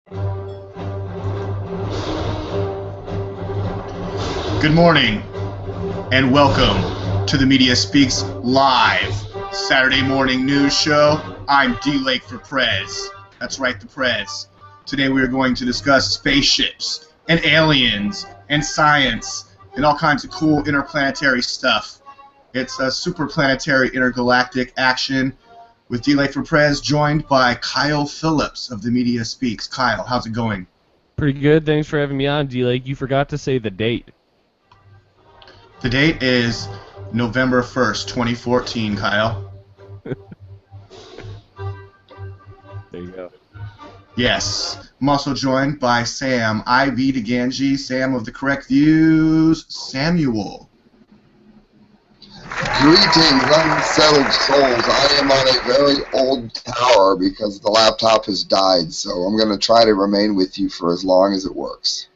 Good morning, and welcome to the Media Speaks Live Saturday morning news show. I'm DLAKE for PREZ. That's right, the PREZ. Today we are going to discuss spaceships and aliens and science and all kinds of cool interplanetary stuff. It's a superplanetary intergalactic action with DLAKE for PREZ, joined by Kyle Phillips of the Media Speaks. Kyle, how's it going? Pretty good. Thanks for having me on, DLAKE. You forgot to say the date. The date is November 1st, 2014, Kyle. There you go. Yes. I'm also joined by Sam, IV to Ganji, Sam of the Correct Views, Samuel. Greetings, unsettled souls. I am on a very old tower because the laptop has died, so I'm going to try to remain with you for as long as it works.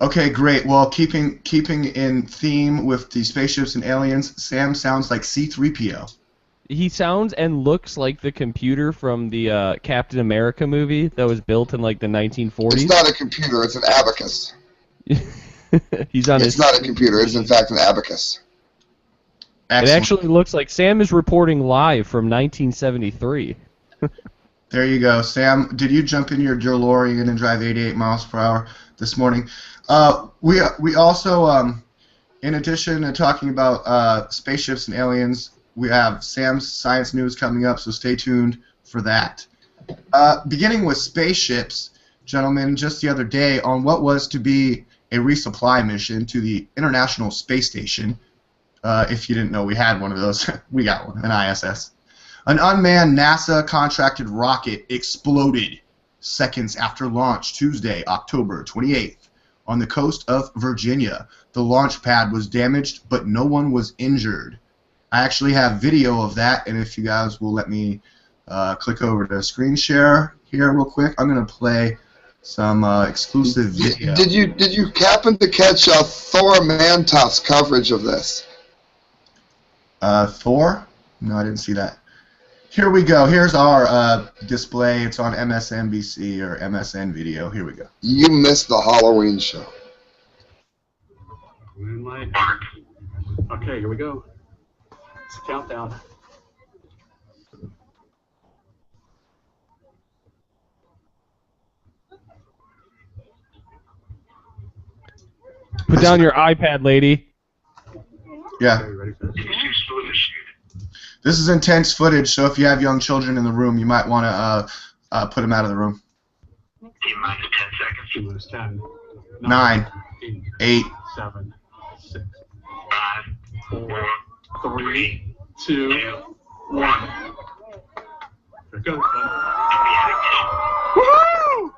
Okay, great. Well, keeping in theme with the spaceships and aliens, Sam sounds like C-3PO. He sounds and looks like the computer from the Captain America movie that was built in like the 1940s. It's not a computer, it's an abacus. He's on It's not a computer, it's in fact an abacus. Excellent. It actually looks like Sam is reporting live from 1973. There you go. Sam, did you jump in your DeLorean and drive 88 miles per hour this morning? We also, in addition to talking about spaceships and aliens, we have Sam's science news coming up, so stay tuned for that. Beginning with spaceships, gentlemen, just the other day on what was to be a resupply mission to the International Space Station. If you didn't know we had one of those, we got one, an ISS. An unmanned NASA-contracted rocket exploded seconds after launch Tuesday, October 28th, on the coast of Virginia. The launch pad was damaged, but no one was injured. I actually have video of that, and if you guys will let me click over to screen share here real quick, I'm going to play some exclusive video. Did you happen to catch Thor Mantoff's coverage of this? Thor? No, I didn't see that. Here we go. Here's our display. It's on MSNBC or MSN video. Here we go. You missed the Halloween show. Moonlight. Okay, here we go. It's a countdown. Put down your iPad, lady. Yeah. Okay, ready for this? This is intense footage, so if you have young children in the room, you might want to put them out of the room. T-minus 10 seconds. T-minus 10. 9, 8. 7, 6, 5, 4, 3, 2, 1. Here it goes, bud. Woohoo!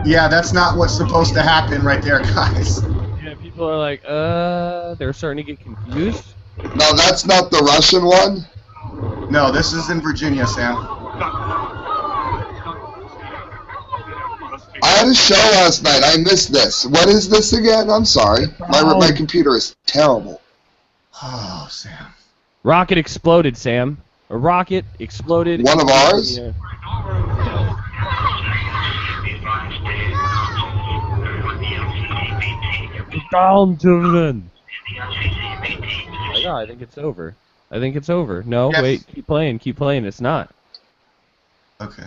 Yeah, that's not what's supposed to happen right there, guys. Yeah, people are like, they're starting to get confused. No, that's not the Russian one. No, this is in Virginia, Sam. I had a show last night. I missed this. What is this again? I'm sorry. My computer is terrible. Oh, Sam. Rocket exploded, Sam. A rocket exploded. One of ours? Yeah. Down, children. I think it's over. I think it's over. No, yes. Wait, keep playing, keep playing. It's not. Okay.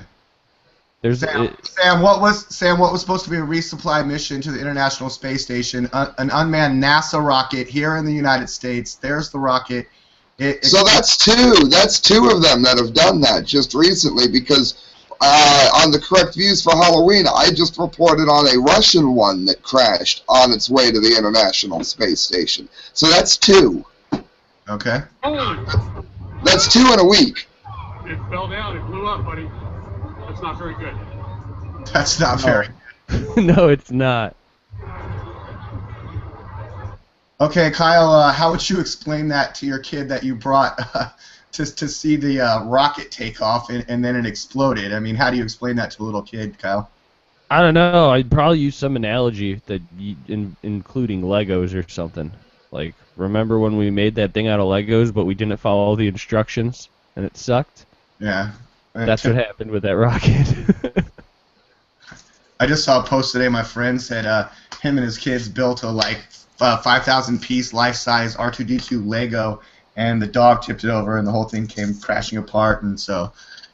There's Sam, what was supposed to be a resupply mission to the International Space Station? An unmanned NASA rocket here in the United States. There's the rocket. So that's two. That's two of them that have done that just recently because on the Correct Views for Halloween, I just reported on a Russian one that crashed on its way to the International Space Station. So that's two. Okay. That's two in a week. It fell down. It blew up, buddy. That's not very good. That's not very good. No, it's not. Okay, Kyle, how would you explain that to your kid that you brought to see the rocket take off and then it exploded? I mean, how do you explain that to a little kid, Kyle? I don't know. I'd probably use some analogy that including Legos or something. Like, remember when we made that thing out of Legos, but we didn't follow the instructions, and it sucked? Yeah. That's what happened with that rocket. I just saw a post today. My friend said him and his kids built a 5,000 piece life-size R2D2 Lego, and the dog tipped it over, and the whole thing came crashing apart. And so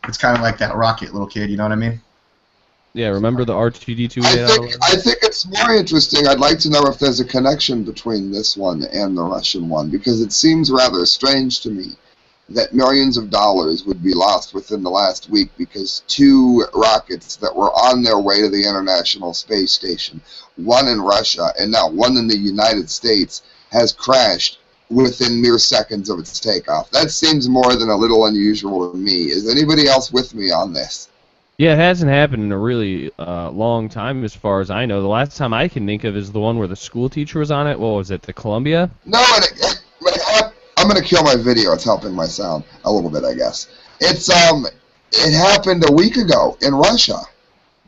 it's kind of like that rocket, little kid. You know what I mean? Yeah, remember the R2D2? I think it's more interesting. I'd like to know if there's a connection between this one and the Russian one, because it seems rather strange to me that millions of dollars would be lost within the last week because 2 rockets that were on their way to the International Space Station, one in Russia and now one in the United States, has crashed within mere seconds of its takeoff. That seems more than a little unusual to me. Is anybody else with me on this? Yeah, it hasn't happened in a really long time as far as I know. The last time I can think of is the one where the school teacher was on it. What was it, the Columbia? No, I'm going to kill my video. It's helping my sound a little bit, I guess. It happened a week ago in Russia.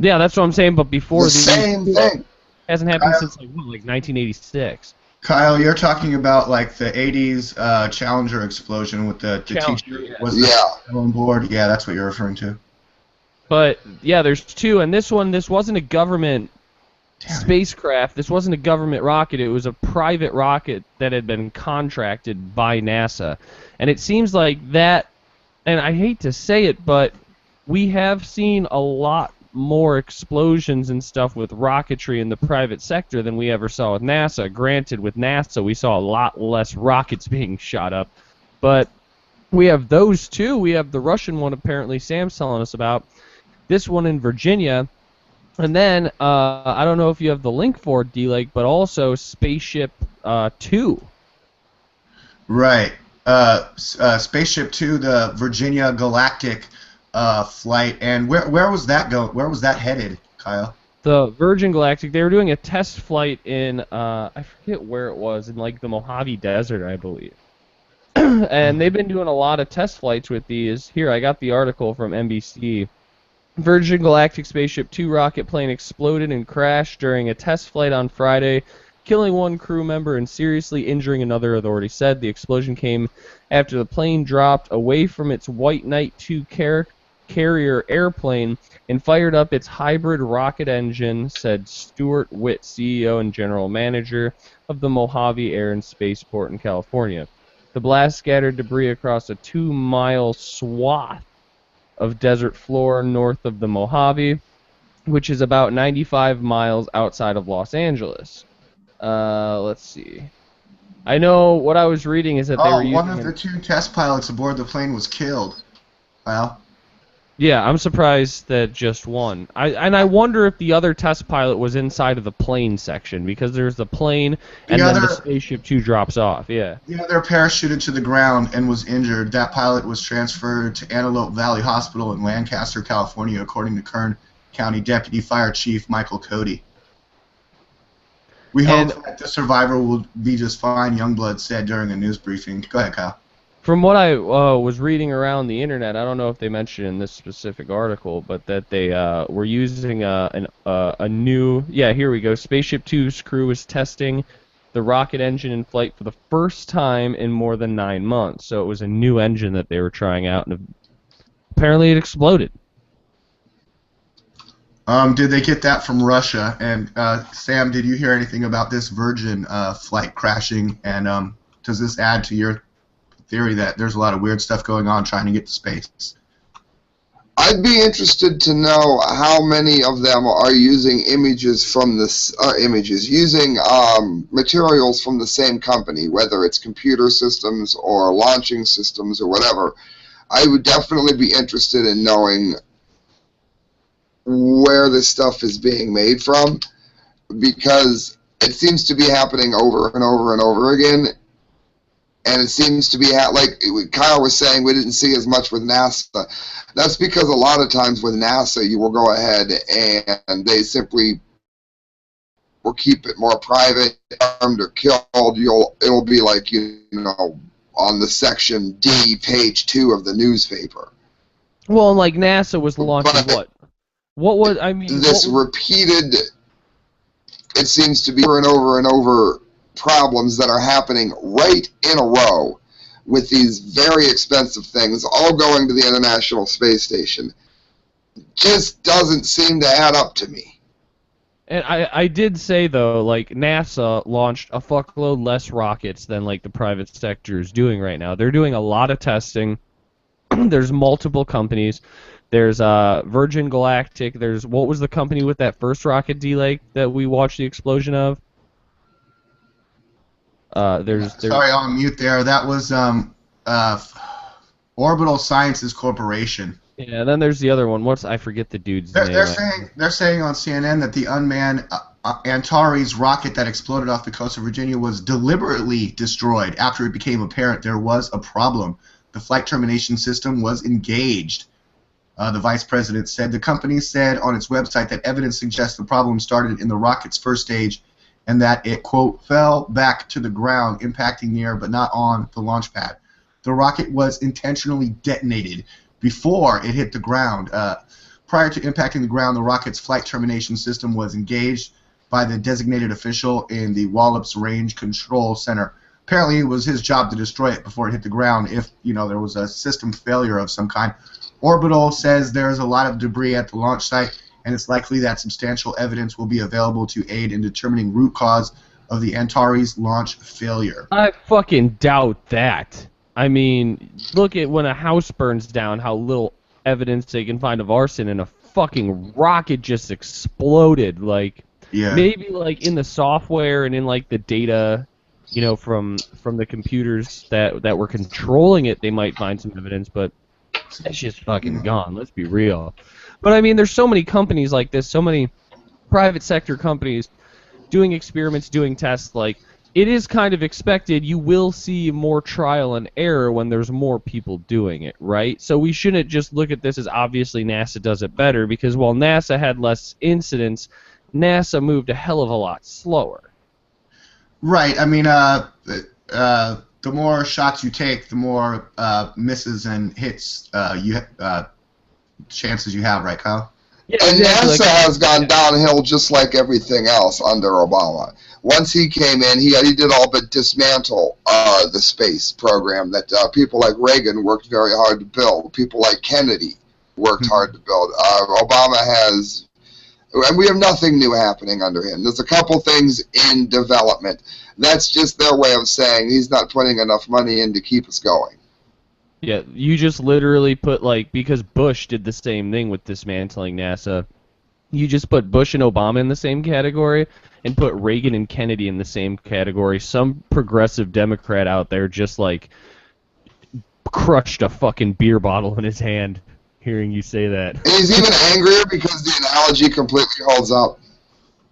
Yeah, that's what I'm saying, but before the same thing. Hasn't happened since, like 1986. Kyle, you're talking about like the 80s Challenger explosion with the teacher was on board. Yeah, that's what you're referring to. But yeah, there's 2, and this wasn't a government spacecraft. This wasn't a government rocket. It was a private rocket that had been contracted by NASA. And it seems like that, and I hate to say it, but we have seen a lot more explosions and stuff with rocketry in the private sector than we ever saw with NASA. Granted, with NASA, we saw a lot less rockets being shot up. But we have those 2. We have the Russian one, apparently, Sam's telling us about. This one in Virginia, and then I don't know if you have the link for it, DLAKE, but also SpaceshipTwo. Right. SpaceshipTwo, the Virginia Galactic flight, and where was that going? Where was that headed, Kyle? The Virgin Galactic. They were doing a test flight in I forget where it was, in like the Mojave Desert, I believe. And they've been doing a lot of test flights with these. Here, I got the article from NBC. Virgin Galactic SpaceshipTwo rocket plane exploded and crashed during a test flight on Friday, killing 1 crew member and seriously injuring another, authorities said. The explosion came after the plane dropped away from its White Knight 2 carrier airplane and fired up its hybrid rocket engine, said Stuart Witt, CEO and general manager of the Mojave Air and Spaceport in California. The blast scattered debris across a 2-mile swath of desert floor north of the Mojave, which is about 95 miles outside of Los Angeles. Let's see. I know what I was reading is that they were using... one of the 2 test pilots aboard the plane was killed. Well... Yeah, I'm surprised that just one. I wonder if the other test pilot was inside of the plane section, because there's the plane and then the SpaceshipTwo drops off. Yeah. The other parachuted to the ground and was injured. That pilot was transferred to Antelope Valley Hospital in Lancaster, California, according to Kern County Deputy Fire Chief Michael Cody. We hope that the survivor will be just fine, Youngblood said during a news briefing. Go ahead, Kyle. From what I was reading around the internet, I don't know if they mentioned in this specific article, but that they were using a new... Yeah, here we go. SpaceshipTwo's crew was testing the rocket engine in flight for the first time in more than 9 months. So it was a new engine that they were trying out, and apparently it exploded. Did they get that from Russia? And Sam, did you hear anything about this Virgin flight crashing? And does this add to your theory that there's a lot of weird stuff going on trying to get to space? I'd be interested to know how many of them are using images from this using materials from the same company, whether it's computer systems or launching systems or whatever. I would definitely be interested in knowing where this stuff is being made from, because it seems to be happening over and over and over again. And it seems to be, like Kyle was saying, we didn't see as much with NASA. That's because a lot of times with NASA, you will go ahead and they simply will keep it more private, armed or killed. It'll be like, on the section D, page 2 of the newspaper. Well, like NASA was launching what? What was, repeated, it seems to be over and over and over problems that are happening right in a row with these very expensive things all going to the International Space Station just doesn't seem to add up to me. And I did say, though, like, NASA launched a fuckload less rockets than, like, the private sector is doing right now. They're doing a lot of testing. There's multiple companies. There's Virgin Galactic. There's, what was the company with that first rocket, DLAKE, that we watched the explosion of? Sorry, on mute there. That was Orbital Sciences Corporation. Yeah, and then there's the other one. I forget the dude's name. They're saying on CNN that the unmanned Antares rocket that exploded off the coast of Virginia was deliberately destroyed after it became apparent there was a problem. The flight termination system was engaged. The vice president said the company said on its website that evidence suggests the problem started in the rocket's first stage and that it, quote, fell back to the ground, impacting near but not on the launch pad. The rocket was intentionally detonated before it hit the ground. Prior to impacting the ground, the rocket's flight termination system was engaged by the designated official in the Wallops Range Control Center. Apparently, it was his job to destroy it before it hit the ground if, there was a system failure of some kind. Orbital says there's a lot of debris at the launch site, and it's likely that substantial evidence will be available to aid in determining root cause of the Antares launch failure. I fucking doubt that. I mean, look at when a house burns down, how little evidence they can find of arson, and a fucking rocket just exploded. Like, yeah. Maybe like in the software and in like the data, from the computers that were controlling it, they might find some evidence, but it's just fucking gone. Let's be real. But I mean, there's so many companies like this, so many private sector companies doing experiments, doing tests. Like, it is kind of expected you will see more trial and error when there's more people doing it, right? So we shouldn't just look at this as obviously NASA does it better, because while NASA had less incidents, NASA moved a hell of a lot slower. Right. I mean, the more shots you take, the more misses and hits chances you have, right, Kyle? Yeah, and NASA has gone downhill just like everything else under Obama. Once he came in, he did all but dismantle the space program that people like Reagan worked very hard to build. People like Kennedy worked hard to build. Obama has, and we have nothing new happening under him. There's a couple things in development. That's just their way of saying he's not putting enough money in to keep us going. Yeah, you just literally put, because Bush did the same thing with dismantling NASA, you just put Bush and Obama in the same category and put Reagan and Kennedy in the same category. Some progressive Democrat out there just, crushed a fucking beer bottle in his hand hearing you say that. And he's even angrier because the analogy completely holds up.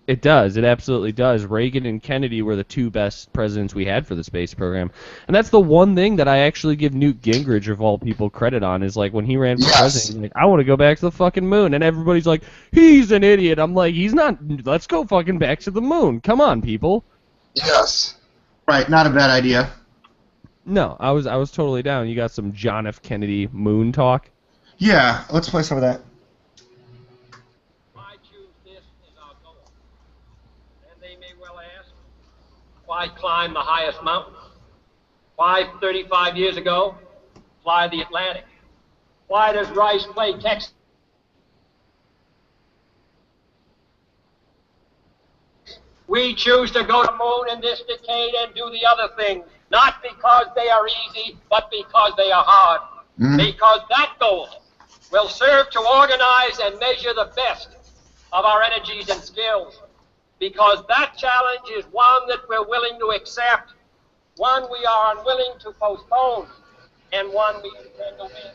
It does. It absolutely does. Reagan and Kennedy were the two best presidents we had for the space program. And that's the one thing that I actually give Newt Gingrich, of all people, credit on, is when he ran for president, he's like, I want to go back to the fucking moon. And everybody's like, he's an idiot. I'm like, he's not. Let's go fucking back to the moon. Come on, people. Yes. Right, not a bad idea. No, I was totally down. You got some John F. Kennedy moon talk? Yeah, let's play some of that. Why climb the highest mountain? Why 35 years ago fly the Atlantic? Why does Rice play Texas? We choose to go to the moon in this decade and do the other things, not because they are easy, but because they are hard. Because that goal will serve to organize and measure the best of our energies and skills. Because that challenge is one that we're willing to accept, one we are unwilling to postpone, and one we intend to win.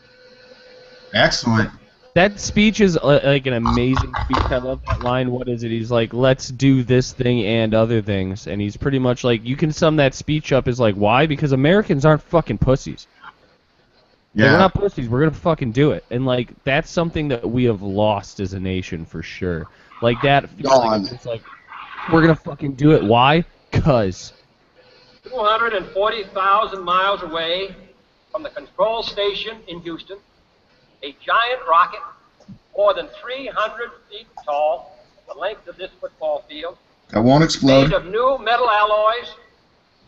Excellent. That speech is an amazing speech. I love that line. What is it? He's like, let's do this thing and other things. And he's pretty much like, you can sum that speech up as why? Because Americans aren't fucking pussies. Yeah. We're not pussies. We're going to fucking do it. And, that's something that we have lost as a nation for sure. That feels it's we're going to fucking do it. Why? 'Cause 240,000 miles away from the control station in Houston, a giant rocket more than 300 feet tall, the length of this football field, that won't explode, made of new metal alloys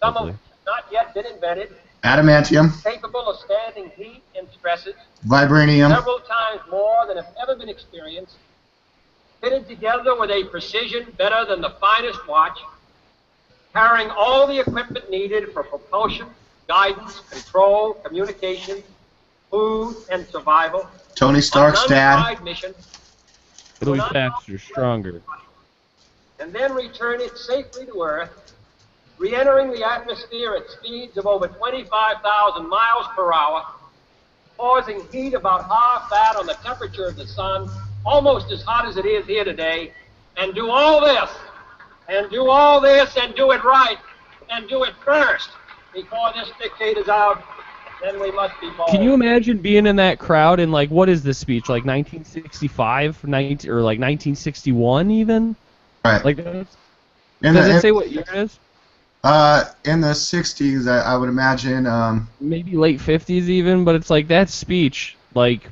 Some of them have not yet been invented. Adamantium, Capable of standing heat and stresses vibranium, several times more than have ever been experienced. Fitted together with a precision better than the finest watch. Carrying all the equipment needed for propulsion, guidance, control, communication, food, and survival. Tony Stark's dad. Untried mission. It'll be faster, stronger. And then return it safely to Earth, re-entering the atmosphere at speeds of over 25,000 miles per hour, causing heat about half that on the temperature of the sun, almost as hot as it is here today, and do all this, and do all this, and do it right, and do it first, before this decade is out. Then we must be bold. Can you imagine being in that crowd in, like, what is this speech, like 1965, or like 1961 even? Right. Like, does it say what year it is? In the 60s, I would imagine. Maybe late 50s even, but it's like that speech, like,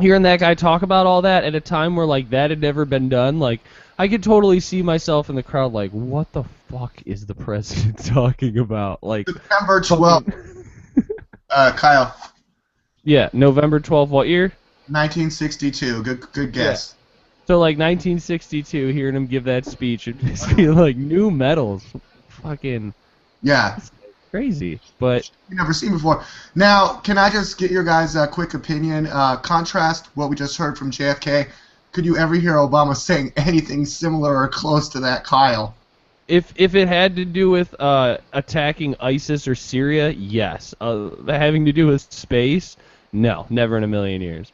hearing that guy talk about all that at a time where, like, that had never been done, like, I could totally see myself in the crowd like, what the fuck is the president talking about? Like, September 12th. Kyle. Yeah, November 12th, what year? 1962. Good guess. Yeah. So, like, 1962, hearing him give that speech, it'd just be like new medals. Fucking. Yeah. Crazy. But. You've never seen before. Now, can I just get your guys' quick opinion? Contrast what we just heard from JFK. Could you ever hear Obama saying anything similar or close to that, Kyle? If it had to do with attacking ISIS or Syria, yes. Having to do with space, no, never in a million years.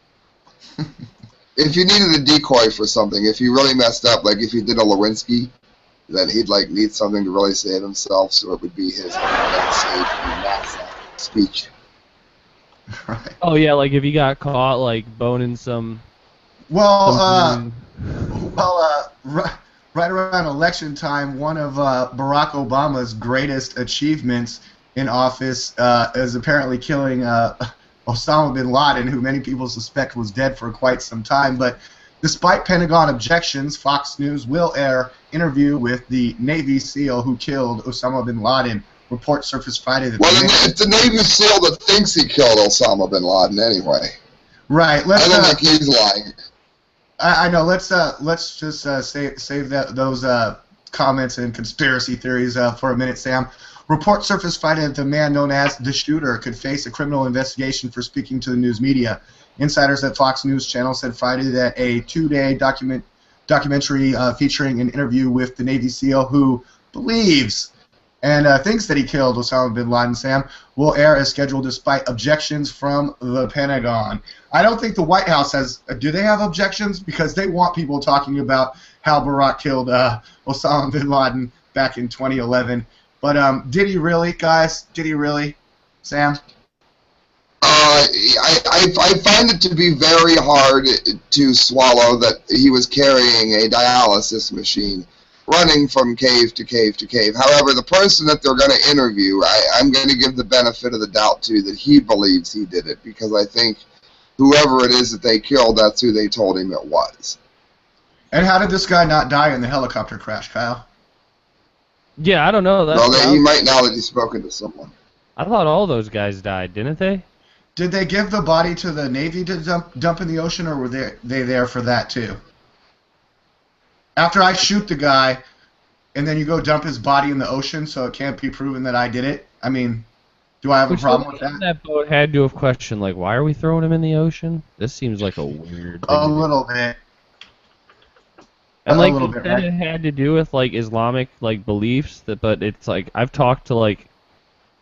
If you needed a decoy for something, if you really messed up, like if you did a Lewinsky, then he'd like need something to really save himself, so it would be his NASA speech. Right. Oh yeah, like if he got caught like boning some. Well, right around election time, one of Barack Obama's greatest achievements in office is apparently killing Osama bin Laden, who many people suspect was dead for quite some time. But despite Pentagon objections, Fox News will air interview with the Navy SEAL who killed Osama bin Laden. Report surfaced Friday that it's the Navy SEAL that thinks he killed Osama bin Laden anyway. Right. I don't think he's lying. I know. Let's just save those comments and conspiracy theories for a minute, Sam. Report surfaced Friday that the man known as the shooter could face a criminal investigation for speaking to the news media. Insiders at Fox News Channel said Friday that a two-day documentary featuring an interview with the Navy SEAL who believes and thinks that he killed Osama bin Laden, Sam, will air as scheduled despite objections from the Pentagon. I don't think the White House has. Do they have objections? Because they want people talking about how Barack killed Osama bin Laden back in 2011. But did he really, guys? Did he really, Sam? I find it to be very hard to swallow that he was carrying a dialysis machine, running from cave to cave to cave. However, the person that they're going to interview, I'm going to give the benefit of the doubt to that he believes he did it, because I think whoever it is that they killed, that's who they told him it was. And how did this guy not die in the helicopter crash, Kyle? Yeah, I don't know. Well, he might now that he's spoken to someone. I thought all those guys died, didn't they? Did they give the body to the Navy to dump in the ocean, or were they there for that too? After I shoot the guy, and then you go dump his body in the ocean so it can't be proven that I did it? I mean, do I have a problem with that? That boat had to have questioned, like, why are we throwing him in the ocean? This seems like a weird thing. A little bit. And like you said, it had to do with like Islamic like beliefs, but it's like I've talked to like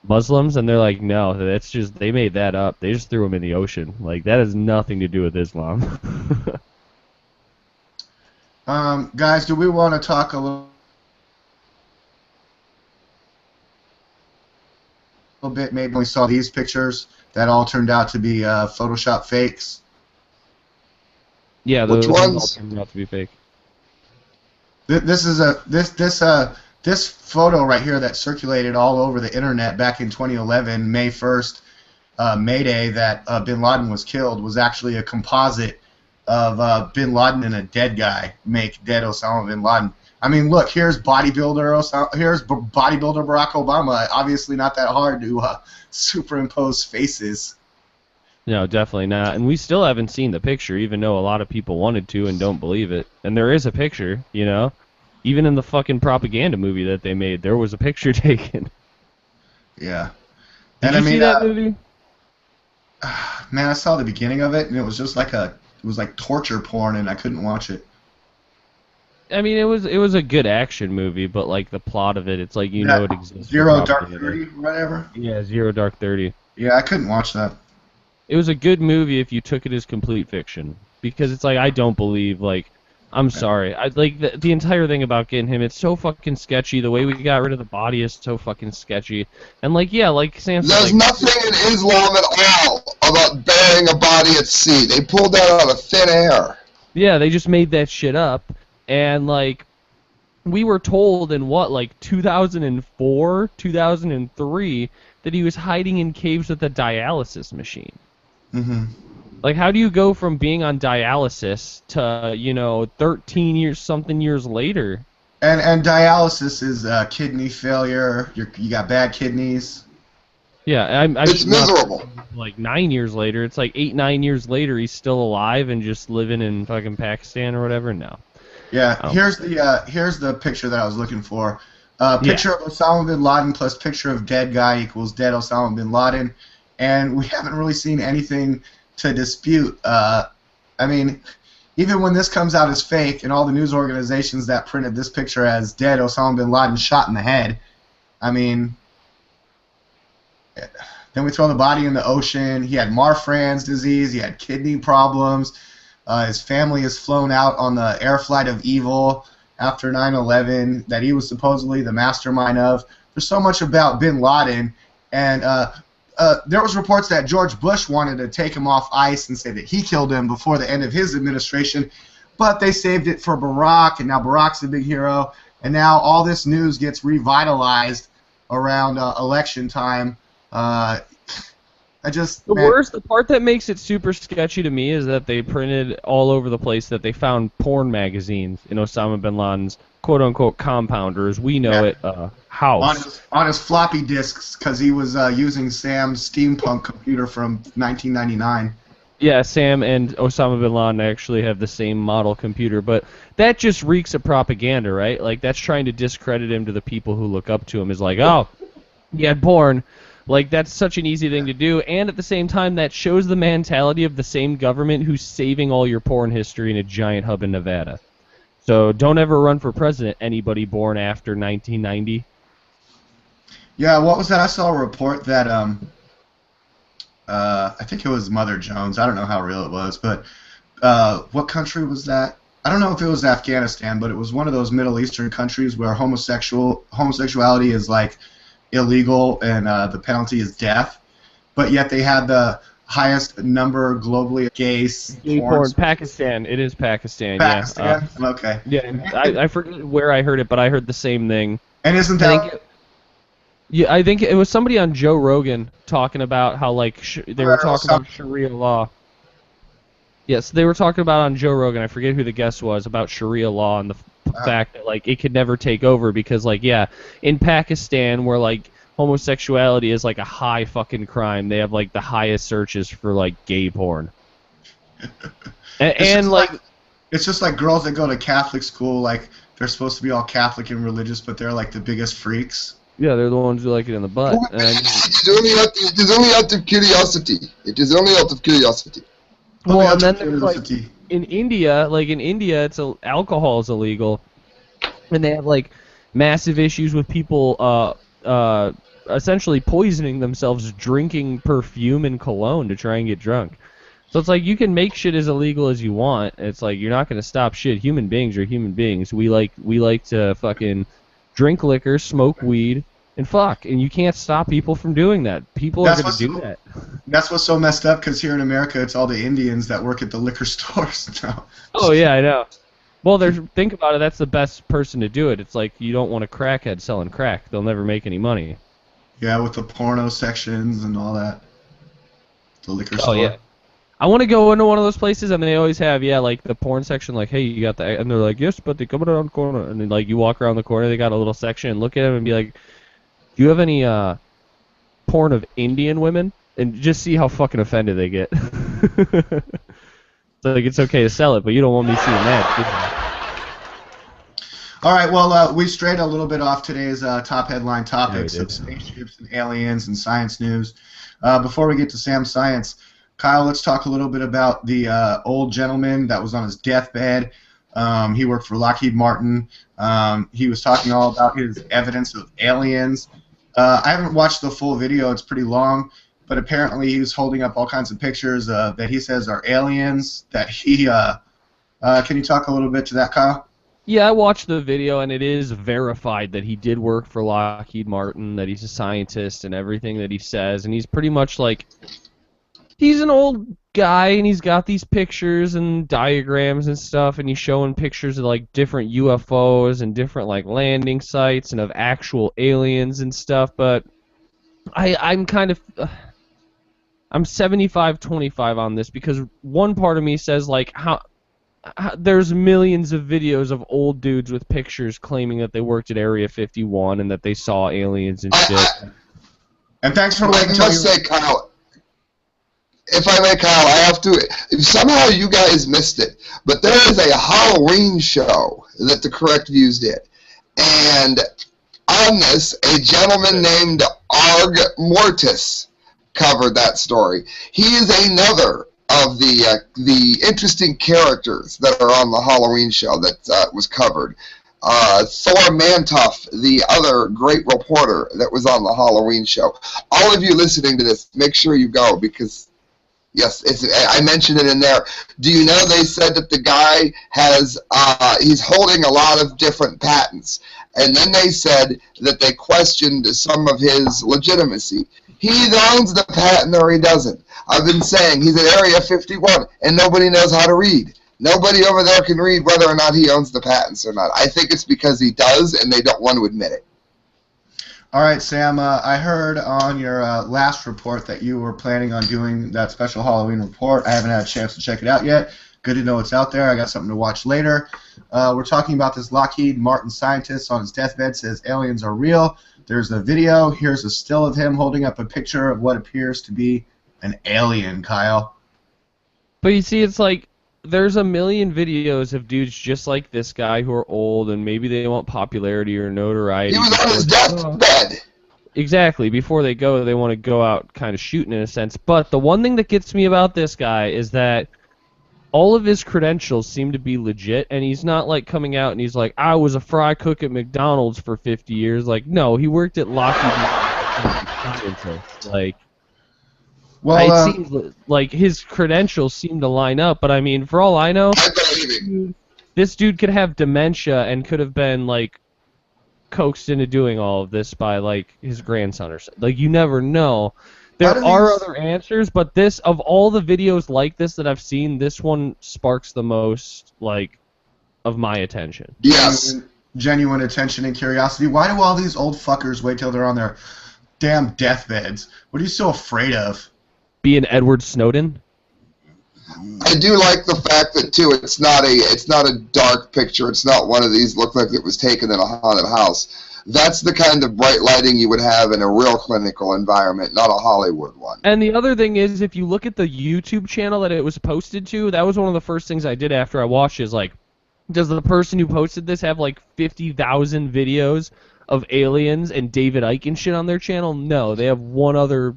Muslims and they're like, no, that's just they made that up. They just threw him in the ocean. Like that has nothing to do with Islam. Guys, do we want to talk a little bit? Maybe we saw these pictures that all turned out to be Photoshop fakes. Yeah, those all turned out to be fake. This is this photo right here that circulated all over the internet back in 2011, May 1st, May Day, that Bin Laden was killed, was actually a composite of Bin Laden and a dead guy make dead Osama Bin Laden. I mean, look, here's bodybuilder Barack Obama. Obviously not that hard to superimpose faces. No, definitely not. And we still haven't seen the picture, even though a lot of people wanted to and don't believe it. And there is a picture, you know? Even in the fucking propaganda movie that they made, there was a picture taken. Yeah. Did you see that movie? Man, I saw the beginning of it, and it was just like it was like torture porn, and I couldn't watch it. I mean, it was a good action movie, but like the plot of it, it's like know it exists. Zero Dark 30, whatever. Yeah, Zero Dark 30. Yeah, I couldn't watch that. It was a good movie if you took it as complete fiction, because it's like I don't believe like. I'm sorry. I like the entire thing about getting him. It's so fucking sketchy. The way we got rid of the body is so fucking sketchy. And like, yeah, like Sam said, there's nothing in Islam at all about burying a body at sea. They pulled that out of thin air. Yeah, they just made that shit up. And like, we were told in what, like 2004, 2003, that he was hiding in caves with a dialysis machine. Mm-hmm. Like, how do you go from being on dialysis to, 13 years later? And dialysis is kidney failure. You got bad kidneys. Yeah, it's miserable. Like 9 years later, it's like 8-9 years later, he's still alive and just living in fucking Pakistan or whatever. No. Yeah, here's the picture that I was looking for. Picture of Osama bin Laden plus picture of dead guy equals dead Osama bin Laden, and we haven't really seen anything to dispute. I mean, even when this comes out as fake, and all the news organizations that printed this picture as dead Osama bin Laden shot in the head, I mean, then we throw the body in the ocean. He had Marfan's disease. He had kidney problems. His family is flown out on the air flight of evil after 9/11 that he was supposedly the mastermind of. There's so much about bin Laden, and there was reports that George Bush wanted to take him off ice and say that he killed him before the end of his administration, but they saved it for Barack, and now Barack's a big hero, and now all this news gets revitalized around election time. The part that makes it super sketchy to me is that they printed all over the place that they found porn magazines in Osama bin Laden's quote-unquote compound, or as we know it, house. On his floppy disks, because he was using Sam's steampunk computer from 1999. Yeah, Sam and Osama bin Laden actually have the same model computer, but that just reeks of propaganda, right? Like, that's trying to discredit him to the people who look up to him. Is like, oh, he had porn. Like, that's such an easy thing to do, and at the same time, that shows the mentality of the same government who's saving all your porn history in a giant hub in Nevada. So don't ever run for president, anybody born after 1990. Yeah, what was that? I saw a report that, I think it was Mother Jones. I don't know how real it was, but what country was that? I don't know if it was Afghanistan, but it was one of those Middle Eastern countries where homosexuality is, like, illegal and the penalty is death, but yet they had the highest number globally of gay porn. Pakistan. It is Pakistan. Pakistan? Okay. Yeah, I forget where I heard it, but I heard the same thing. And isn't that... I think it was somebody on Joe Rogan talking about how, like, they were talking about Sharia law. Yes, they were talking about on Joe Rogan, I forget who the guest was, about Sharia law and the fact that, like, it could never take over because, like, yeah, in Pakistan where, like, homosexuality is, like, a high fucking crime, they have, like, the highest searches for, like, gay porn. and like... It's just like girls that go to Catholic school, like, they're supposed to be all Catholic and religious, but they're, like, the biggest freaks. Yeah, they're the ones who like it in the butt. It is only out of curiosity. It is only out of curiosity. Well, and then there's, like, in India, it's alcohol is illegal, and they have, like, massive issues with people essentially poisoning themselves drinking perfume and cologne to try and get drunk. So it's like you can make shit as illegal as you want. It's like you're not going to stop shit. Human beings are human beings. We like to fucking drink liquor, smoke weed, and fuck. And you can't stop people from doing that. People are going to do that. That's what's so messed up, because here in America, it's all the Indians that work at the liquor stores now. Oh, yeah, I know. Well, think about it. That's the best person to do it. It's like you don't want a crackhead selling crack. They'll never make any money. Yeah, with the porno sections and all that. The liquor store. Oh, yeah. I want to go into one of those places, and they always have, like the porn section, like, hey, you got the, and they're like, yes, but they come around the corner, and then like you walk around the corner, they got a little section, and look at them and be like, do you have any porn of Indian women? And just see how fucking offended they get. So like, it's okay to sell it, but you don't want me seeing that. All right, well, we strayed a little bit off today's top headline topics of spaceships and aliens and science news. Before we get to Sam Science, Kyle, let's talk a little bit about the old gentleman that was on his deathbed. He worked for Lockheed Martin. He was talking all about his evidence of aliens. I haven't watched the full video. It's pretty long. But apparently he was holding up all kinds of pictures that he says are aliens. That he can you talk a little bit to that, Kyle? Yeah, I watched the video, and it is verified that he did work for Lockheed Martin, that he's a scientist and everything that he says. And he's pretty much like, he's an old guy, and he's got these pictures and diagrams and stuff, and he's showing pictures of like different UFOs and different like landing sites and of actual aliens and stuff. But I'm kind of... I'm 75-25 on this, because one part of me says like how there's millions of videos of old dudes with pictures claiming that they worked at Area 51 and that they saw aliens and shit. And thanks for waiting. I must say, Kyle, if I may, Kyle, I have to. Somehow you guys missed it, but there is a Halloween show that the Correct Views did, and on this, a gentleman named Arg Mortis covered that story. He is another of the interesting characters that are on the Halloween show that was covered. Thor Mantoff, the other great reporter that was on the Halloween show. All of you listening to this, make sure you go, because yes, I mentioned it in there. Do you know they said that the guy has he's holding a lot of different patents, and then they said that they questioned some of his legitimacy. He either owns the patent or he doesn't. I've been saying he's at Area 51, and nobody knows how to read. Nobody over there can read whether or not he owns the patents or not. I think it's because he does, and they don't want to admit it. All right, Sam, I heard on your last report that you were planning on doing that special Halloween report. I haven't had a chance to check it out yet. Good to know it's out there. I got something to watch later. We're talking about this Lockheed Martin scientist on his deathbed says aliens are real. There's a video. Here's a still of him holding up a picture of what appears to be an alien, Kyle. But you see, it's like, there's a million videos of dudes just like this guy who are old, and maybe they want popularity or notoriety. He was on his deathbed. Exactly. Before they go, they want to go out kind of shooting in a sense. But the one thing that gets me about this guy is that all of his credentials seem to be legit, and he's not like coming out and he's like, I was a fry cook at McDonald's for 50 years. Like, no, he worked at Lockheed. Like, well, it seems like his credentials seem to line up, but I mean, for all I know, this dude could have dementia and could have been like coaxed into doing all of this by like his grandson or something. Like, you never know. There are other answers, but this, of all the videos like this that I've seen, this one sparks the most, like, of my attention. Yes. Genuine attention and curiosity. Why do all these old fuckers wait till they're on their damn deathbeds? What are you so afraid of? Being Edward Snowden? I do like the fact that, too, it's not a dark picture. It's not one of these look like it was taken in a haunted house. That's the kind of bright lighting you would have in a real clinical environment, not a Hollywood one. And the other thing is, if you look at the YouTube channel that it was posted to, that was one of the first things I did after I watched it, is like, does the person who posted this have like 50,000 videos of aliens and David Icke and shit on their channel? No, they have one other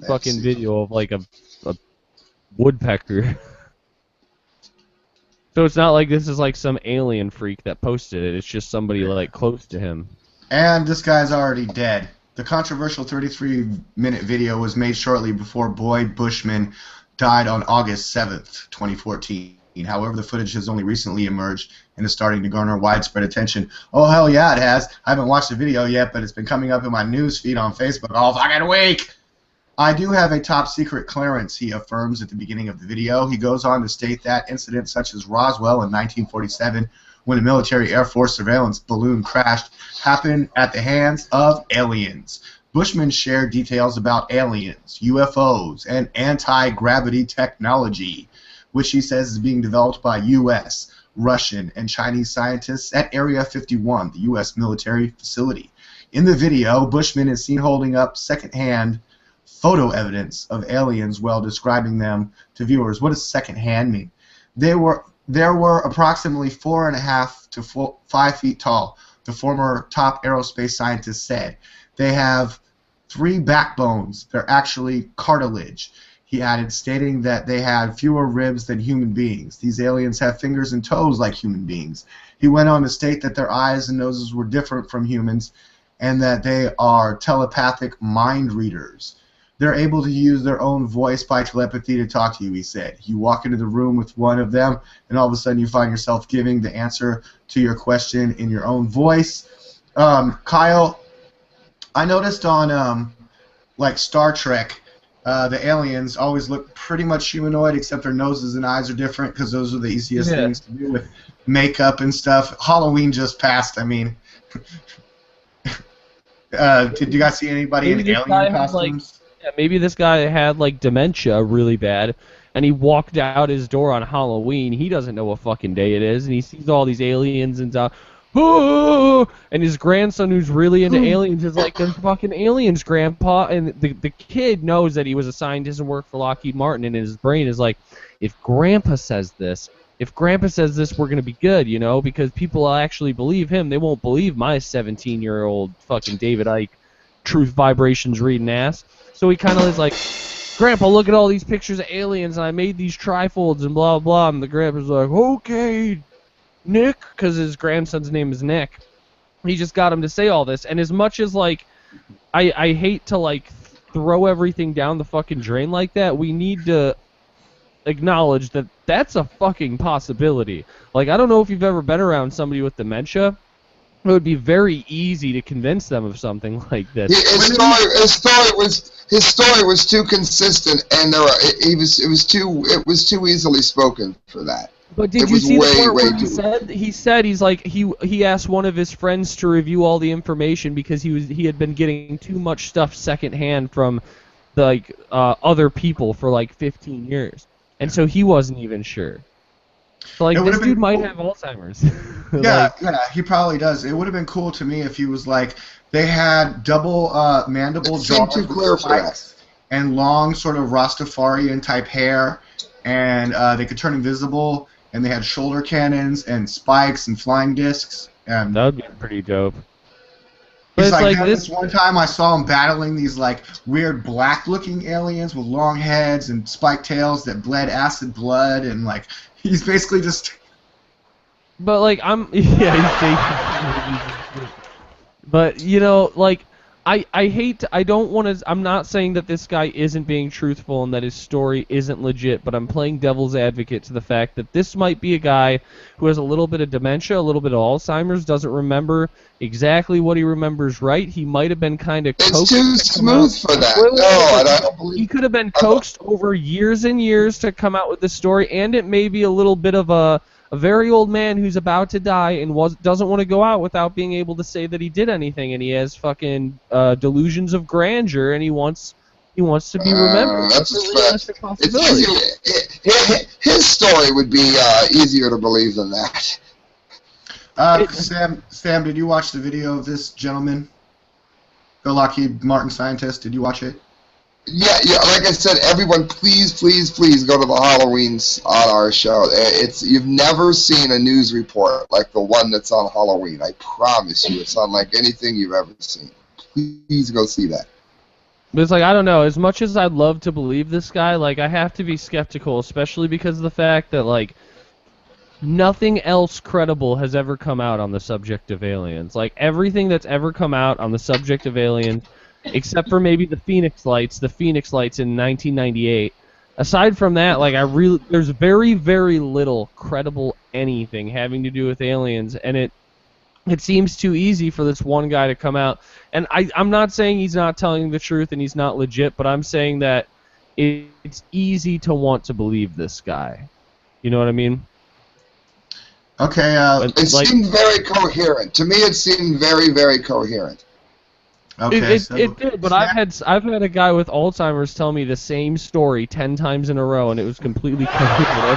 fucking video of like a woodpecker. So it's not like this is like some alien freak that posted it. It's just somebody like close to him. And this guy's already dead. The controversial 33-minute video was made shortly before Boyd Bushman died on August 7th, 2014. However, the footage has only recently emerged and is starting to garner widespread attention. Oh, hell yeah, it has. I haven't watched the video yet, but it's been coming up in my news feed on Facebook all fucking week. I do have a top-secret clearance, he affirms at the beginning of the video. He goes on to state that incidents such as Roswell in 1947, when a military Air Force surveillance balloon crashed, happened at the hands of aliens. Bushman shared details about aliens, UFOs, and anti-gravity technology, which he says is being developed by U.S., Russian, and Chinese scientists at Area 51, the U.S. military facility. In the video, Bushman is seen holding up second-hand photo evidence of aliens while describing them to viewers. What does second-hand mean? There were approximately 4.5 to 5 feet tall, the former top aerospace scientist said. They have 3 backbones. They're actually cartilage, he added, stating that they had fewer ribs than human beings. These aliens have fingers and toes like human beings. He went on to state that their eyes and noses were different from humans and that they are telepathic mind readers. They're able to use their own voice by telepathy to talk to you, he said. You walk into the room with one of them, and all of a sudden you find yourself giving the answer to your question in your own voice. Kyle, I noticed on like Star Trek, the aliens always look pretty much humanoid, except their noses and eyes are different because those are the easiest things to do with makeup and stuff. Halloween just passed. I mean, did you guys see anybody in alien costumes? Maybe this guy had like dementia really bad, and he walked out his door on Halloween. He doesn't know what fucking day it is, and he sees all these aliens and and his grandson, who's really into aliens, is like, "There's fucking aliens, Grandpa." And the kid knows that he was a scientist and worked for Lockheed Martin, and in his brain is like, if Grandpa says this, we're gonna be good, you know, because people will actually believe him. They won't believe my 17-year-old fucking David Icke truth vibrations reading ass. So he kind of is like, Grandpa, look at all these pictures of aliens, and I made these trifolds and blah blah. And the grandpa's like, okay, Nick, because his grandson's name is Nick. He just got him to say all this. And as much as like, I hate to like throw everything down the fucking drain like that, we need to acknowledge that that's a fucking possibility. Like, I don't know if you've ever been around somebody with dementia. It would be very easy to convince them of something like this. His story was too consistent, and it was too easily spoken for that. But did you see the part where he said he's like he asked one of his friends to review all the information because he had been getting too much stuff secondhand from like other people for like 15 years, and so he wasn't even sure. So like this dude might have Alzheimer's. Yeah, he probably does. It would have been cool to me if he was like, they had double mandible jaws with spikes and long sort of Rastafarian type hair, and they could turn invisible, and they had shoulder cannons and spikes and flying discs. And that would be pretty dope. He's like this one time I saw him battling these like weird black-looking aliens with long heads and spiked tails that bled acid blood, and like he's basically just. But like but you know, like I don't want to. I'm not saying that this guy isn't being truthful and that his story isn't legit, but I'm playing devil's advocate to the fact that this might be a guy who has a little bit of dementia, a little bit of Alzheimer's, doesn't remember exactly what he remembers right. He might have been kind of coaxed. It's too smooth for that. No, I don't believe. He could have been coaxed over years and years to come out with this story, and it may be a little bit of a very old man who's about to die and doesn't want to go out without being able to say that he did anything, and he has fucking delusions of grandeur, and he wants to be remembered. That's a realistic possibility. His story would be easier to believe than that. Sam, did you watch the video of this gentleman, the Lockheed Martin scientist? Did you watch it? Yeah. Like I said, everyone, please go to the Halloweens on our show. You've never seen a news report like the one that's on Halloween. I promise you, it's unlike anything you've ever seen. Please go see that. But it's like, I don't know. As much as I'd love to believe this guy, like I have to be skeptical, especially because of the fact that like nothing else credible has ever come out on the subject of aliens. Like everything that's ever come out on the subject of aliens, except for maybe the Phoenix Lights in 1998. Aside from that, like there's very, very little credible anything having to do with aliens, and it seems too easy for this one guy to come out. And I'm not saying he's not telling the truth and he's not legit, but I'm saying that it's easy to want to believe this guy. You know what I mean? Okay. It seemed very coherent. To me, it seemed very, very coherent. Okay, It did, but I've had a guy with Alzheimer's tell me the same story 10 times in a row, and it was completely correct every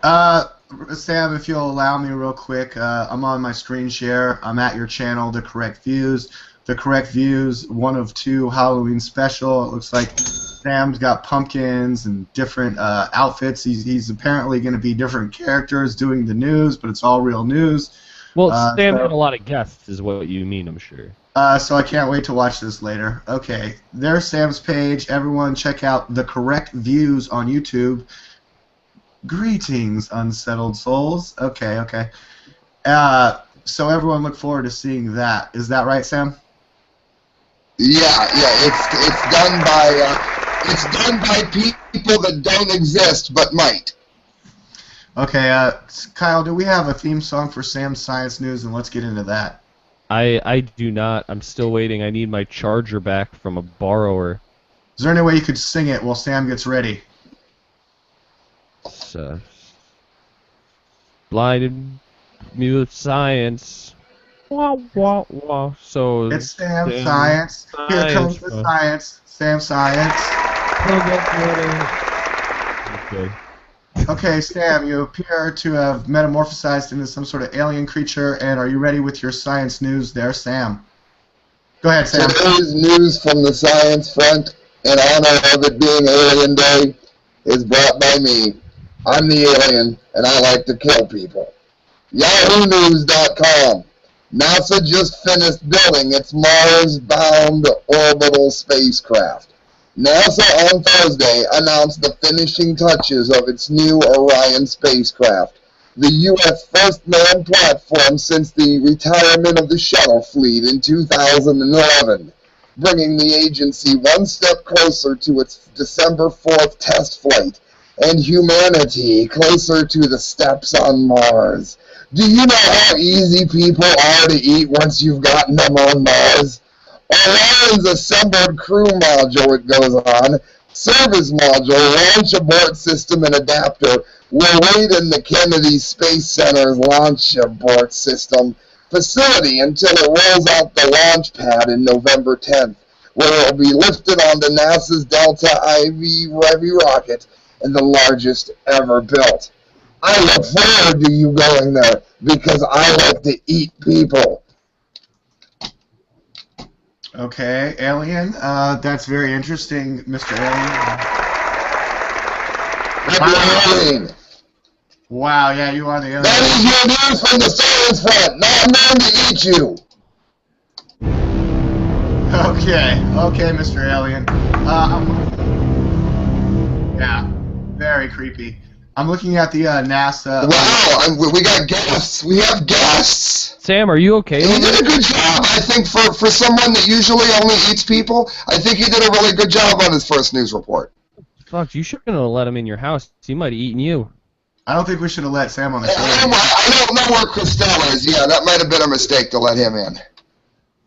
time. Sam, if you'll allow me real quick, I'm on my screen share. I'm at your channel, The Correct Views. The Correct Views, one of 2 Halloween special. It looks like Sam's got pumpkins and different outfits. He's apparently going to be different characters doing the news, but it's all real news. Well, Sam had a lot of guests, is what you mean, I'm sure. So I can't wait to watch this later. Okay, there's Sam's page. Everyone check out The Correct Views on YouTube. Greetings, unsettled souls. Okay. So everyone look forward to seeing that. Is that right, Sam? Yeah. It's done by people that don't exist but might. Okay, Kyle, do we have a theme song for Sam's Science News? And let's get into that. I do not. I'm still waiting. I need my charger back from a borrower. Is there any way you could sing it while Sam gets ready? Blinded me with science. Wah, wah, wah. So it's Sam Science. Here comes the science. Sam Science. Okay. Okay, Sam, you appear to have metamorphosized into some sort of alien creature, and are you ready with your science news there, Sam? Go ahead, Sam. Today's news from the science front, in honor of it being Alien Day, is brought by me. I'm the alien, and I like to kill people. YahooNews.com. NASA just finished building its Mars-bound orbital spacecraft. NASA on Thursday announced the finishing touches of its new Orion spacecraft, the U.S. first manned platform since the retirement of the shuttle fleet in 2011, bringing the agency one step closer to its December 4th test flight, and humanity closer to the steps on Mars. Do you know how easy people are to eat once you've gotten them on Mars? Orion's assembled crew module, it goes on, service module, launch abort system, and adapter will wait in the Kennedy Space Center's launch abort system facility until it rolls out the launch pad in November 10th, where it will be lifted onto NASA's Delta IV Heavy rocket and the largest ever built. I look forward to you going there because I like to eat people. Okay, Alien. That's very interesting, Mr. Alien. Wow, yeah, you are the alien. That is your news from the science front. Now I'm going to eat you. Okay, Mr. Alien. Yeah, very creepy. I'm looking at the NASA. Wow, we got guests. We have guests. Sam, are you okay? He did a good job. I think for someone that usually only eats people, I think he did a really good job on his first news report. Fuck, you shouldn't have let him in your house. He might have eaten you. I don't think we should have let Sam on the show. I don't know where Costello is. Yeah, that might have been a mistake to let him in.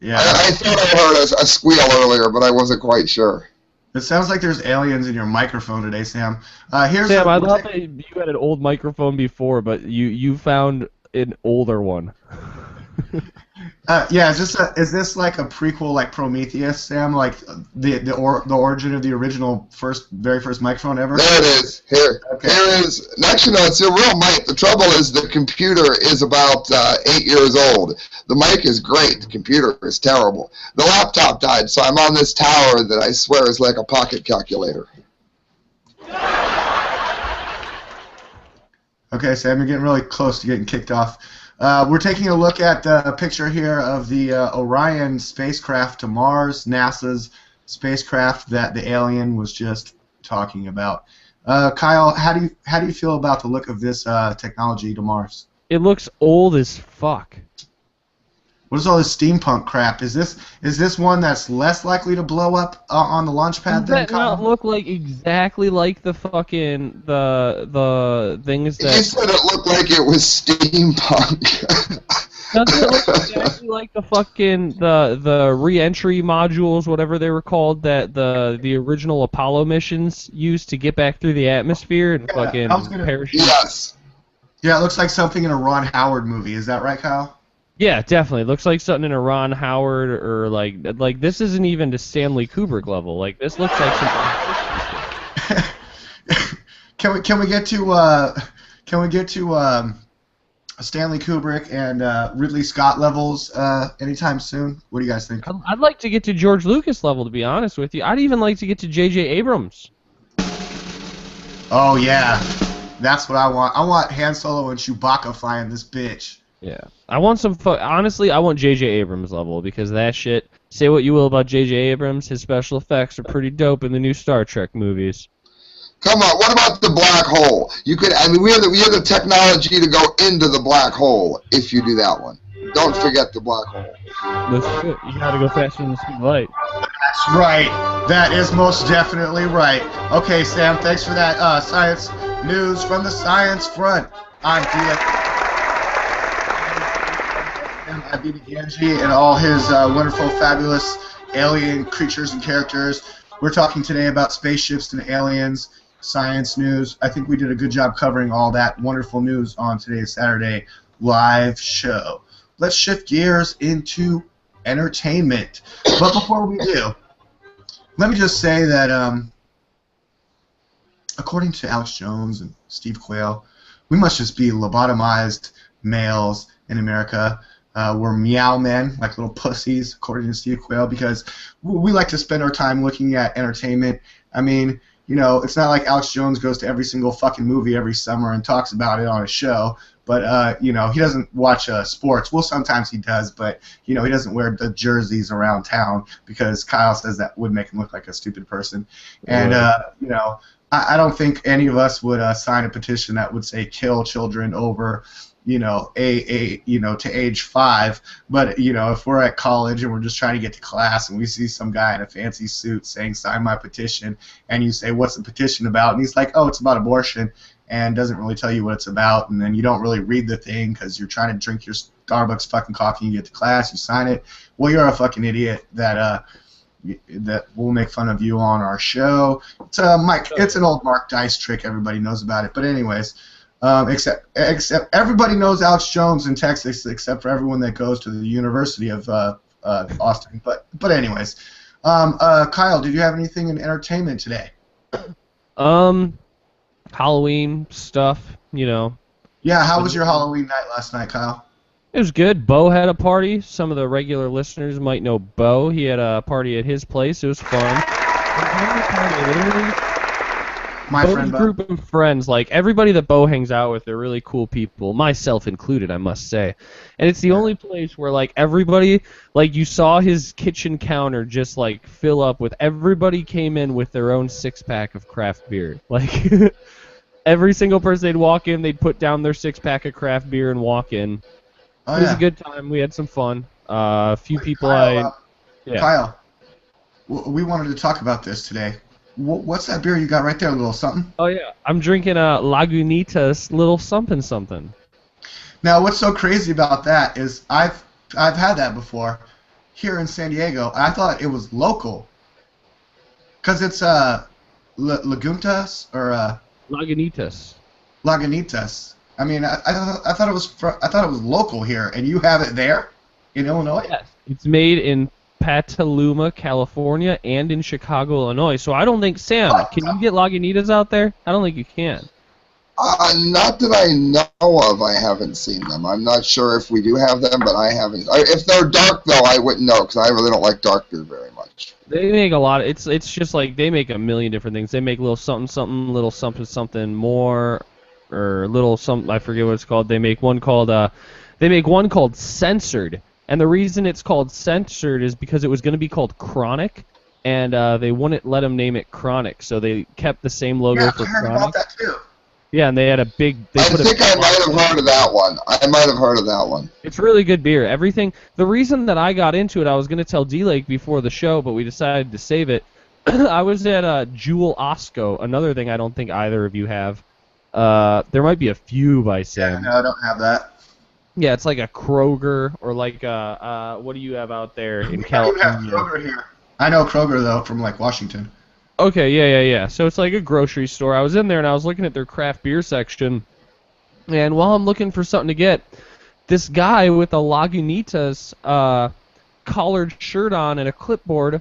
Yeah. I thought I heard a squeal earlier, but I wasn't quite sure. It sounds like there's aliens in your microphone today, Sam. Sam, I thought that you had an old microphone before, but you found an older one. Yeah, is this like a prequel, like Prometheus, Sam? Like the origin of the original very first microphone ever? There it is. Here is. Actually, no, it's a real mic. The trouble is the computer is about 8 years old. The mic is great. The computer is terrible. The laptop died, so I'm on this tower that I swear is like a pocket calculator. Okay, Sam, you're getting really close to getting kicked off. We're taking a look at the picture here of the Orion spacecraft to Mars, NASA's spacecraft that the alien was just talking about. Kyle, how do you feel about the look of this technology to Mars? It looks old as fuck. What is all this steampunk crap? Is this one that's less likely to blow up on the launch pad? Does that not look like exactly like the fucking the things that? You said it looked like it was steampunk. Doesn't it look exactly like the fucking the re-entry modules, whatever they were called, that the original Apollo missions used to get back through the atmosphere and fucking parachute? Yes. Yeah, it looks like something in a Ron Howard movie. Is that right, Kyle? Yeah, definitely. Looks like something in a Ron Howard or like this isn't even to Stanley Kubrick level. Like this looks like something. Can we get to Stanley Kubrick and Ridley Scott levels anytime soon? What do you guys think? I'd like to get to George Lucas level, to be honest with you. I'd even like to get to J.J. Abrams. Oh yeah, that's what I want. I want Han Solo and Chewbacca flying this bitch. Yeah, I want some. Honestly, I want J.J. Abrams level because that shit. Say what you will about J.J. Abrams, his special effects are pretty dope in the new Star Trek movies. Come on, what about the black hole? You could, I mean, we have the technology to go into the black hole if you do that one. Don't forget the black hole. Let's do it. You gotta go faster than the speed of light. That's right. That is most definitely right. Okay, Sam, thanks for that science news from the science front. I'm DLAKE. I beat Ganji and all his wonderful, fabulous alien creatures and characters. We're talking today about spaceships and aliens, science news. I think we did a good job covering all that wonderful news on today's Saturday live show. Let's shift gears into entertainment. But before we do, let me just say that according to Alex Jones and Steve Quayle, we must just be lobotomized males in America. We're meow men, like little pussies, according to Steve Quayle, because we like to spend our time looking at entertainment. I mean, you know, it's not like Alex Jones goes to every single fucking movie every summer and talks about it on a show. But, you know, he doesn't watch sports. Well, sometimes he does, but, you know, he doesn't wear the jerseys around town because Kyle says that would make him look like a stupid person. And, you know, I don't think any of us would sign a petition that would say kill children over, you know, to age 5. But, you know, if we're at college and we're just trying to get to class and we see some guy in a fancy suit saying sign my petition, and you say, what's the petition about? And he's like, oh, it's about abortion, and doesn't really tell you what it's about, and then you don't really read the thing because you're trying to drink your Starbucks fucking coffee and you get to class, you sign it. Well, you're a fucking idiot that we'll make fun of you on our show. It's it's an old Mark Dice trick. Everybody knows about it. But anyways, except everybody knows Alex Jones in Texas, except for everyone that goes to the University of Austin. But anyways, Kyle, did you have anything in entertainment today? Halloween stuff, you know. Yeah, how was your Halloween night last night, Kyle? It was good. Bo had a party. Some of the regular listeners might know Bo. He had a party at his place. It was fun. My friend Bo. Group of friends, like everybody that Bo hangs out with, they're really cool people, myself included, I must say. And it's the only place where like everybody, like you saw his kitchen counter just like fill up with everybody came in with their own 6-pack of craft beer. Like every single person they'd walk in, they'd put down their 6-pack of craft beer and walk in. Oh, it was a good time. We had some fun. A few people Kyle, we wanted to talk about this today. What's that beer you got right there, a little something? Oh, yeah. I'm drinking a Lagunitas little something something. Now, what's so crazy about that is I've had that before here in San Diego. I thought it was local because it's Lagunitas or Lagunitas. Lagunitas. I mean, I thought it was local here, and you have it there in Illinois. Yes, it's made in Petaluma, California, and in Chicago, Illinois. So I don't think, Sam, can you get Lagunitas out there? I don't think you can. Not that I know of. I haven't seen them. I'm not sure if we do have them, but I haven't. If they're dark, though, I wouldn't know because I really don't like dark beer very much. They make a lot. It's just like they make a million different things. They make little something something, little something something more, or little something. I forget what it's called. They make one called Censored. And the reason it's called Censored is because it was going to be called Chronic, and they wouldn't let them name it Chronic, so they kept the same logo for Chronic. Yeah, I heard about that too. Yeah, and they had a big... I think I might have heard of that one. It's really good beer. Everything... The reason that I got into it, I was going to tell DLAKE before the show, but we decided to save it. I was at Jewel Osco, another thing I don't think either of you have. There might be a few by Sam. Yeah, no, I don't have that. Yeah, it's like a Kroger or like what do you have out there in California? I don't have Kroger here. I know Kroger though from like Washington. Okay, yeah. So it's like a grocery store. I was in there and I was looking at their craft beer section, and while I'm looking for something to get, this guy with a Lagunitas collared shirt on and a clipboard,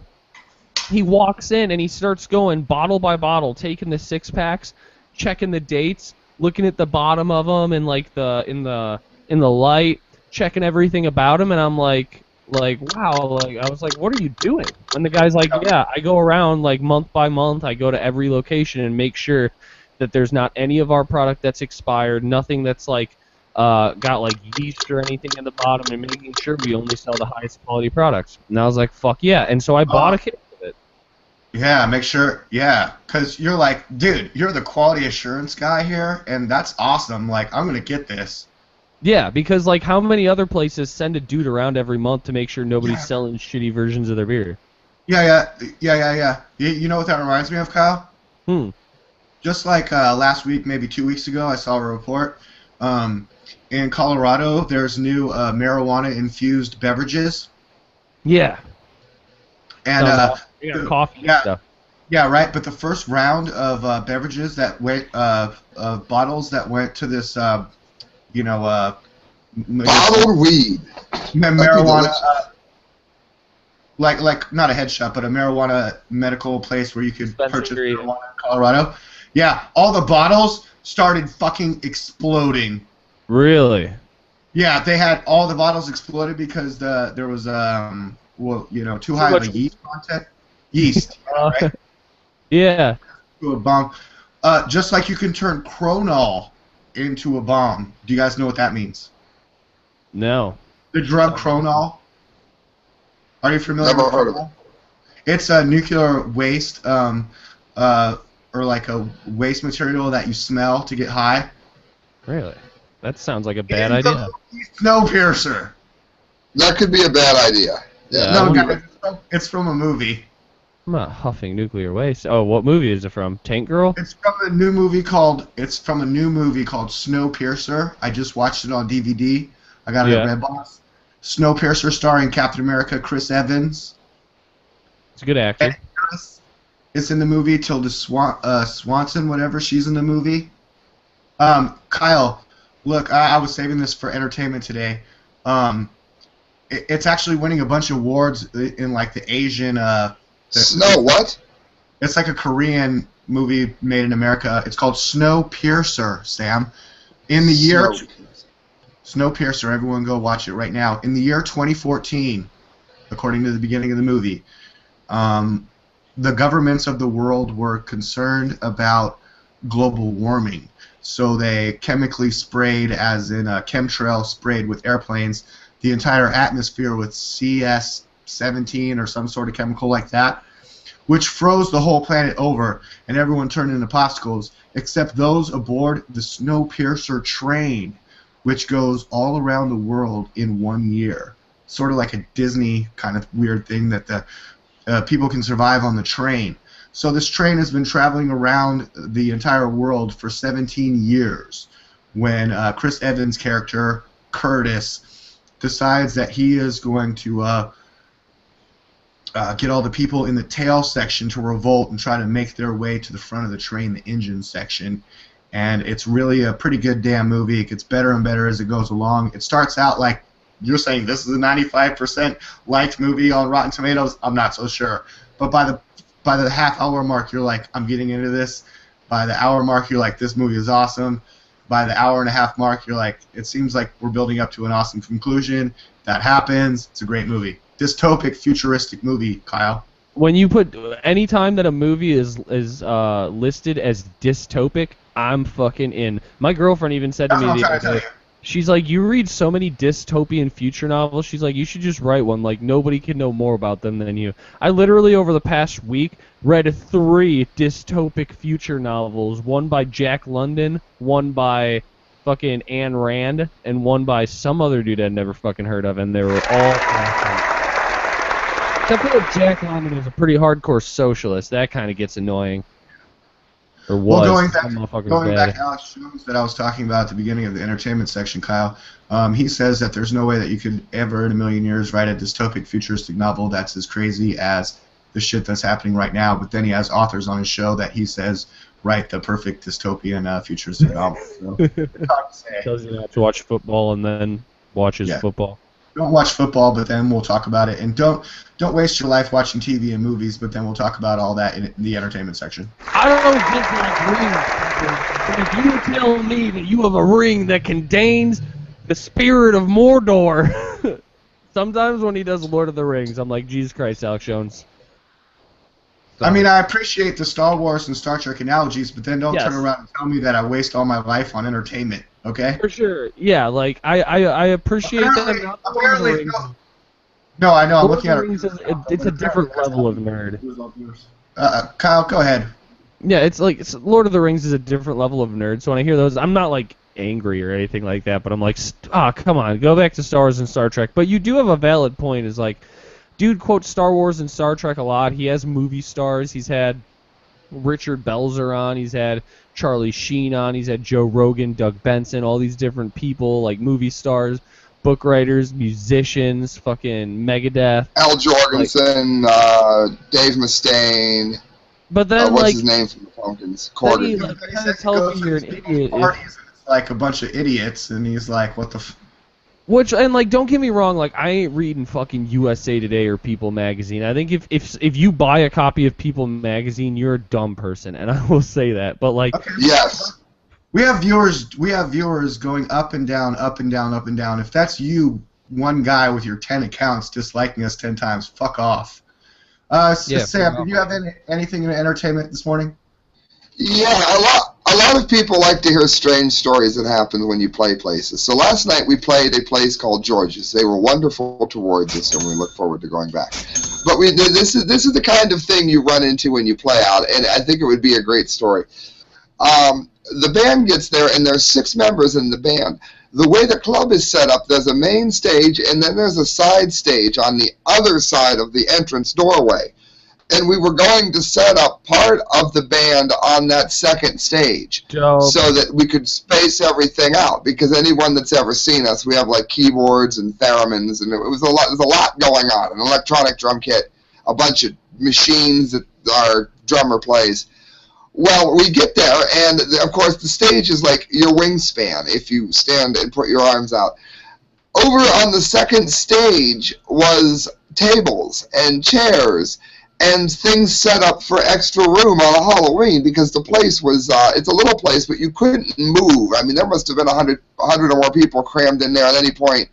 he walks in and he starts going bottle by bottle, taking the 6-packs, checking the dates, looking at the bottom of them and like in the light, checking everything about him, and I'm like wow, like I was like, what are you doing? And the guy's like, yeah, I go around like month by month, I go to every location and make sure that there's not any of our product that's expired, nothing that's like got like yeast or anything in the bottom, and making sure we only sell the highest quality products. And I was like, fuck yeah. And so I bought a case of it. Yeah, make sure, yeah, because you're like, dude, you're the quality assurance guy here, and that's awesome. Like, I'm going to get this. Yeah, because like how many other places send a dude around every month to make sure nobody's selling shitty versions of their beer? Yeah. You know what that reminds me of, Kyle? Just like last week, maybe 2 weeks ago, I saw a report. In Colorado, there's new marijuana-infused beverages. Yeah. And coffee and stuff. Yeah, right. But the first round of beverages that went, bottles that went to this, bottled weed, marijuana, like not a head shop, but a marijuana medical place where you could purchase marijuana in Colorado. Yeah, all the bottles started fucking exploding. Really? Yeah, they had all the bottles exploded because there was too high of a yeast content. Yeast, right? Yeah. To a bomb. Just like you can turn Cronol into a bomb. Do you guys know what that means? No. The drug Cronol. Are you familiar Never with heard of Cronol? It's a nuclear waste, or like a waste material that you smell to get high. Really? That sounds like a bad idea. Snowpiercer. That could be a bad idea. Yeah. No, guys, it's from a movie. I'm not huffing nuclear waste. Oh, what movie is it from? Tank Girl? It's from a new movie called Snowpiercer. I just watched it on DVD. I got it at Redbox. Snowpiercer, starring Captain America, Chris Evans. It's a good actor. It's in the movie. Tilda Swanson, whatever, she's in the movie. Kyle, look, I was saving this for entertainment today. It's actually winning a bunch of awards in like the Asian. What? It's like a Korean movie made in America. It's called Snowpiercer, Sam. In the year Snowpiercer, everyone go watch it right now. In the year 2014, according to the beginning of the movie, the governments of the world were concerned about global warming. So they chemically sprayed, as in a chemtrail sprayed with airplanes, the entire atmosphere with CS-17 or some sort of chemical like that, which froze the whole planet over, and everyone turned into popsicles, except those aboard the Snowpiercer train, which goes all around the world in 1 year. Sort of like a Disney kind of weird thing that the people can survive on the train. So this train has been traveling around the entire world for 17 years when Chris Evans' character, Curtis, decides that he is going to get all the people in the tail section to revolt and try to make their way to the front of the train, the engine section. And it's really a pretty good damn movie. It gets better and better as it goes along. It starts out like you're saying this is a 95% liked movie on Rotten Tomatoes. I'm not so sure. But by the half-hour mark, you're like, I'm getting into this. By the hour mark, you're like, this movie is awesome. By the hour-and-a-half mark, you're like, it seems like we're building up to an awesome conclusion. That happens. It's a great movie. Dystopic, futuristic movie, Kyle. When you put any time that a movie is listed as dystopic, I'm fucking in. My girlfriend even said to me the other day, she's like, you read so many dystopian future novels. She's like, you should just write one. Like, nobody can know more about them than you. I literally, over the past week, read 3 dystopic future novels. One by Jack London, one by fucking Ayn Rand, and one by some other dude I'd never fucking heard of, and they were all awesome. Except for that Jack London was a pretty hardcore socialist. That kind of gets annoying. Or was. Well, going back to Alex Jones that I was talking about at the beginning of the entertainment section, Kyle, he says that there's no way that you could ever in a million years write a dystopic futuristic novel that's as crazy as the shit that's happening right now. But then he has authors on his show that he says write the perfect dystopian futuristic novel. So, it's hard to say. Tells you not to watch football and then watches football. Don't watch football, but then we'll talk about it. And don't waste your life watching TV and movies, but then we'll talk about all that in the entertainment section. I don't dislike rings. If you tell me that you have a ring that contains the spirit of Mordor, sometimes when he does Lord of the Rings, I'm like, Jesus Christ, Alex Jones. I mean, I appreciate the Star Wars and Star Trek analogies, but then don't turn around and tell me that I waste all my life on entertainment, okay? For sure. Yeah, like, I appreciate that. Apparently, no, I know. I'm looking at it. It's a different level of nerd. Kyle, go ahead. Yeah, it's like Lord of the Rings is a different level of nerd, so when I hear those, I'm not, like, angry or anything like that, but I'm like, come on, go back to Star Wars and Star Trek. But you do have a valid point, is like, dude quotes Star Wars and Star Trek a lot. He has movie stars. He's had Richard Belzer on. He's had Charlie Sheen on. He's had Joe Rogan, Doug Benson, all these different people, like movie stars, book writers, musicians, fucking Megadeth. Al Jorgensen, Dave Mustaine. But then, what's his name from the Pumpkins? Corgan. Then he kind of tells me you're an idiot. Like a bunch of idiots, and he's like, what the Which, and like, don't get me wrong, like, I ain't reading fucking USA Today or People Magazine. I think if you buy a copy of People Magazine, you're a dumb person, and I will say that. But like, yes, we have viewers going up and down, up and down, up and down. If that's you, one guy with your 10 accounts disliking us 10 times, fuck off. Sam, did you have anything in entertainment this morning? Yeah, a lot of people like to hear strange stories that happen when you play places. So last night we played a place called George's. They were wonderful towards us, and we look forward to going back. But this is the kind of thing you run into when you play out, and I think it would be a great story. The band gets there, and there's 6 members in the band. The way the club is set up, there's a main stage, and then there's a side stage on the other side of the entrance doorway. And we were going to set up part of the band on that second stage so that we could space everything out. Because anyone that's ever seen us, we have like keyboards and theremins, and there's a lot going on. An electronic drum kit, a bunch of machines that our drummer plays. Well, we get there, and of course the stage is like your wingspan if you stand and put your arms out. Over on the second stage was tables and chairs and things set up for extra room on a Halloween, because the place was, it's a little place, but you couldn't move. I mean, there must have been 100 or more people crammed in there at any point.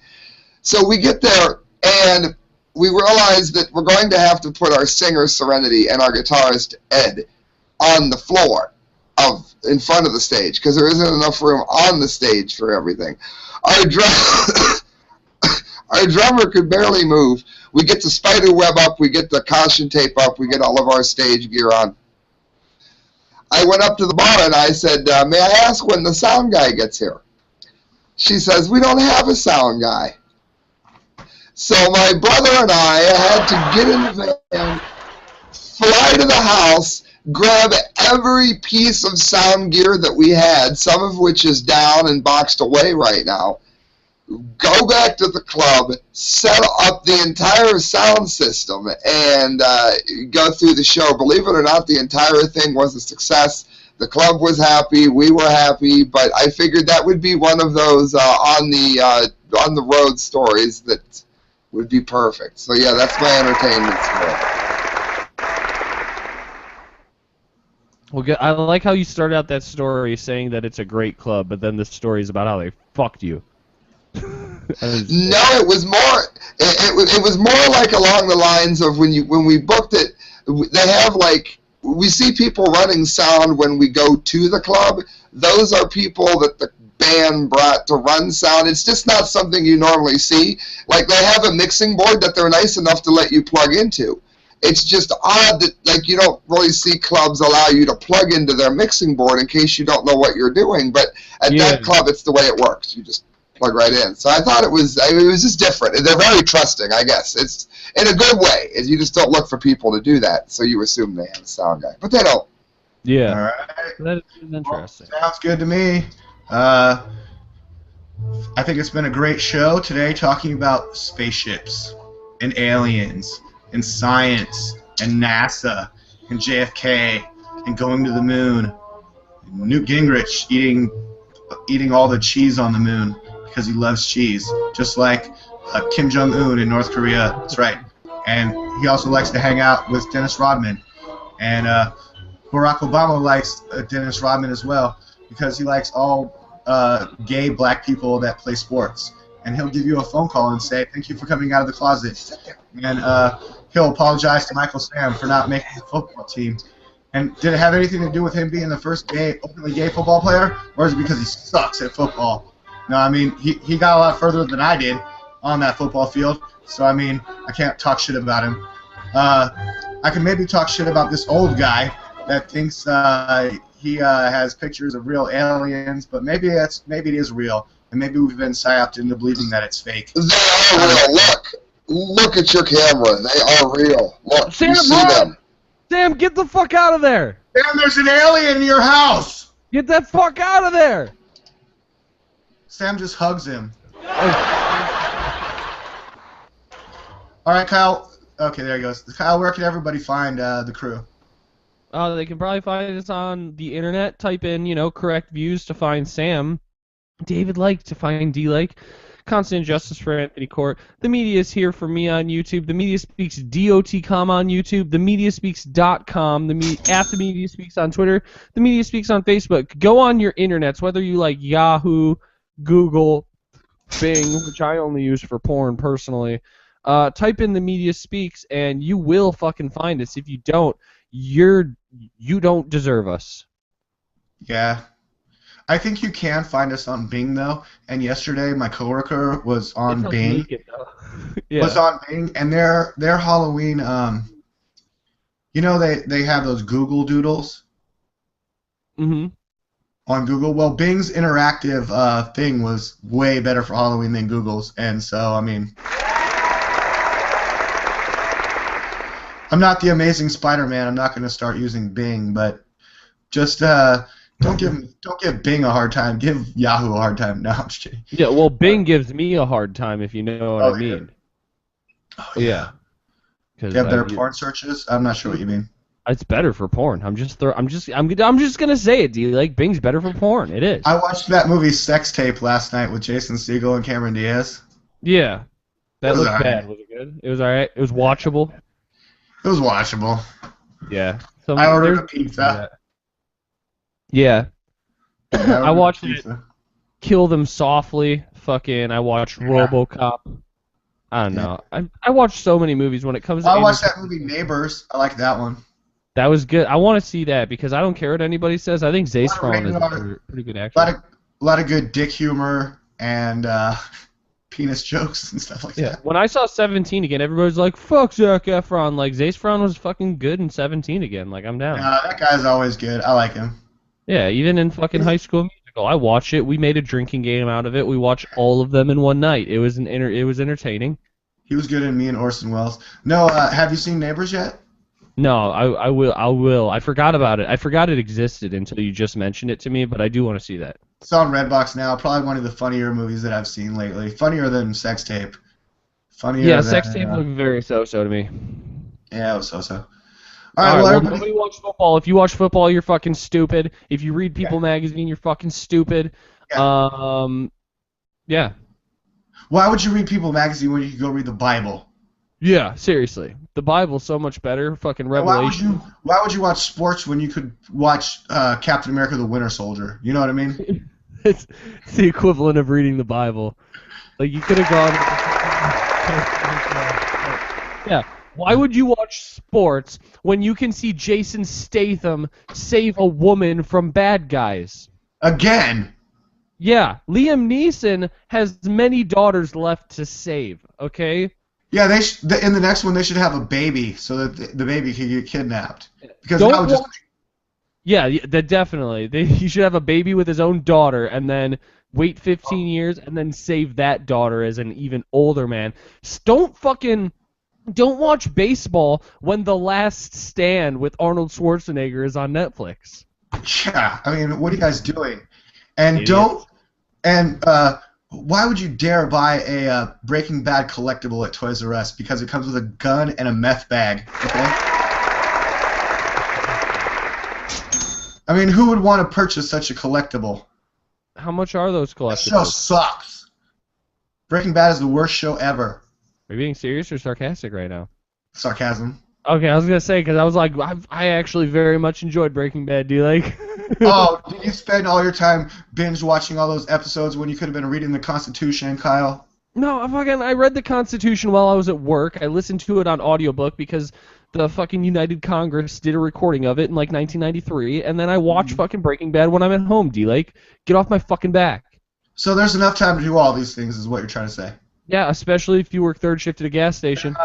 So we get there, and we realize that we're going to have to put our singer, Serenity, and our guitarist, Ed, on the floor in front of the stage, because there isn't enough room on the stage for everything. Our drummer could barely move. We get the spider web up, we get the caution tape up, we get all of our stage gear on. I went up to the bar and I said, may I ask when the sound guy gets here? She says, we don't have a sound guy. So my brother and I had to get in the van, fly to the house, grab every piece of sound gear that we had, some of which is down and boxed away right now, go back to the club, set up the entire sound system, and go through the show. Believe it or not, the entire thing was a success. The club was happy, we were happy, but I figured that would be one of those on the road stories that would be perfect. So yeah, that's my entertainment story. Well, I like how you started out that story saying that it's a great club, but then the story is about how they fucked you. No, it was more. It was more like along the lines of when we booked it. They have like, we see people running sound when we go to the club. Those are people that the band brought to run sound. It's just not something you normally see. Like, they have a mixing board that they're nice enough to let you plug into. It's just odd that, like, you don't really see clubs allow you to plug into their mixing board in case you don't know what you're doing. But at that club, it's the way it works. You just plug right in. So I thought it was just different. They're very trusting, I guess. It's in a good way. Is you just don't look for people to do that, so you assume they have a sound guy, but they don't. Yeah. All right. That is interesting. Well, sounds good to me. I think it's been a great show today, talking about spaceships and aliens and science and NASA and JFK and going to the moon. And Newt Gingrich eating all the cheese on the moon, because he loves cheese, just like Kim Jong-un in North Korea. That's right. And he also likes to hang out with Dennis Rodman. And Barack Obama likes Dennis Rodman as well because he likes all gay black people that play sports. And he'll give you a phone call and say, thank you for coming out of the closet. And he'll apologize to Michael Sam for not making the football team. And did it have anything to do with him being the first openly gay football player? Or is it because he sucks at football? No, I mean, he got a lot further than I did on that football field. So, I mean, I can't talk shit about him. I can maybe talk shit about this old guy that thinks he has pictures of real aliens, but maybe it is real. And maybe we've been psyoped into believing that it's fake. They are real. Look at your camera. They are real. Look, Sam, you see them. Sam, get the fuck out of there! Sam, there's an alien in your house! Get that fuck out of there! Sam just hugs him. Alright, Kyle. Okay, there he goes. Kyle, where can everybody find the crew? They can probably find us on the internet. Type in, correct views to find Sam. David Lake to find DLAKE. Constant Justice for Anthony Court. The Media is here for me on YouTube. The Media Speaks .com on YouTube. The MediaSpeaks.com. At The Media Speaks on Twitter. The Media Speaks on Facebook. Go on your internets, whether you like Yahoo, Google, Bing, which I only use for porn personally. Type in The Media Speaks, and you will fucking find us. If you don't, you don't deserve us. Yeah. I think you can find us on Bing, though. And yesterday, my coworker was on Bing. Yeah. Was on Bing, and their Halloween, they have those Google Doodles. Mm-hmm. On Google. Well, Bing's interactive thing was way better for Halloween than Google's, and so, I mean, I'm not the Amazing Spider-Man. I'm not going to start using Bing, but just don't give Bing a hard time. Give Yahoo a hard time. No, I'm just kidding. Yeah, well, Bing gives me a hard time, if you know what I mean. Oh, yeah. You have better porn searches? I'm not sure what you mean. It's better for porn. I'm just gonna say it, D. Bing's better for porn. It is. I watched that movie Sex Tape last night with Jason Segel and Cameron Diaz. Yeah. That looked alright. bad. Was it good? It was alright. It was watchable. It was watchable. Yeah. I ordered a pizza. Yeah. I watched pizza. it. Kill Them Softly. Fucking. I watched RoboCop. I don't know. I watched so many movies when it comes to. I watched that movie Neighbors. I like that one. That was good. I want to see that because I don't care what anybody says. I think Zac Efron is a pretty good actor. A lot of good dick humor and penis jokes and stuff like that. When I saw 17 again, everybody's like, "Fuck Zac Efron." Like Zac Efron was fucking good in 17 again. Like I'm down. That guy's always good. I like him. Yeah, even in fucking High School Musical, I watch it. We made a drinking game out of it. We watched all of them in one night. It was entertaining. He was good in Me and Orson Welles. No, have you seen Neighbors yet? No, I will. I forgot about it. I forgot it existed until you just mentioned it to me, but I do want to see that. It's on Redbox now. Probably one of the funnier movies that I've seen lately. Funnier than Sex Tape. Funnier than, Sex Tape looked very so-so to me. Yeah, it was so-so. All right, well, nobody watch football. If you watch football, you're fucking stupid. If you read People magazine, you're fucking stupid. Yeah. Why would you read People magazine when you could go read the Bible? Yeah, seriously. The Bible's so much better. Fucking Revelation. Why would you watch sports when you could watch Captain America: The Winter Soldier? You know what I mean? It's the equivalent of reading the Bible. Like you could have gone. Yeah. Why would you watch sports when you can see Jason Statham save a woman from bad guys? Again. Yeah, Liam Neeson has many daughters left to save. Okay. Yeah, in the next one they should have a baby so that the baby can get kidnapped. Because definitely. He should have a baby with his own daughter and then wait 15 years and then save that daughter as an even older man. Don't watch baseball when The Last Stand with Arnold Schwarzenegger is on Netflix. Yeah, I mean, what are you guys doing? And why would you dare buy a Breaking Bad collectible at Toys R Us? Because it comes with a gun and a meth bag. Okay. I mean, who would want to purchase such a collectible? How much are those collectibles? That show sucks. Breaking Bad is the worst show ever. Are you being serious or sarcastic right now? Sarcasm. Okay, I was gonna say because I was like, I actually very much enjoyed Breaking Bad. Do you like? Oh, did you spend all your time binge watching all those episodes when you could have been reading the Constitution, Kyle? No, I read the Constitution while I was at work. I listened to it on audiobook because the fucking United Congress did a recording of it in like 1993, and then I watch fucking Breaking Bad when I'm at home. D-Lake, get off my fucking back. So there's enough time to do all these things, is what you're trying to say. Yeah, especially if you work third shift at a gas station.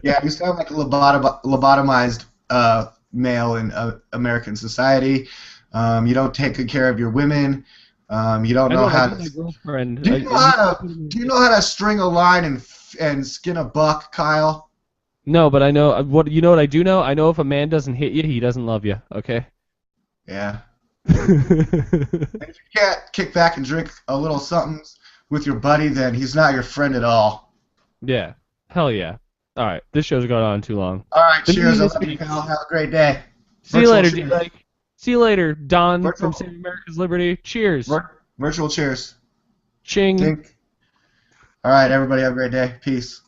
Yeah, you sound like a lobotomized male in American society. You don't take good care of your women. You don't know how to. My girlfriend. Do you know how to string a line and skin a buck, Kyle? No, but I know what you know. What I do know, I know if a man doesn't hit you, he doesn't love you. Okay. Yeah. And if you can't kick back and drink a little something with your buddy, then he's not your friend at all. Yeah. Hell yeah. All right. This show's gone on too long. All right. Cheers. I love you, Kyle. Have a great day. See you later, D-Like. See you later, Don from Save America's Liberty. Cheers. Virtual cheers. Ching. Dink. All right, everybody. Have a great day. Peace.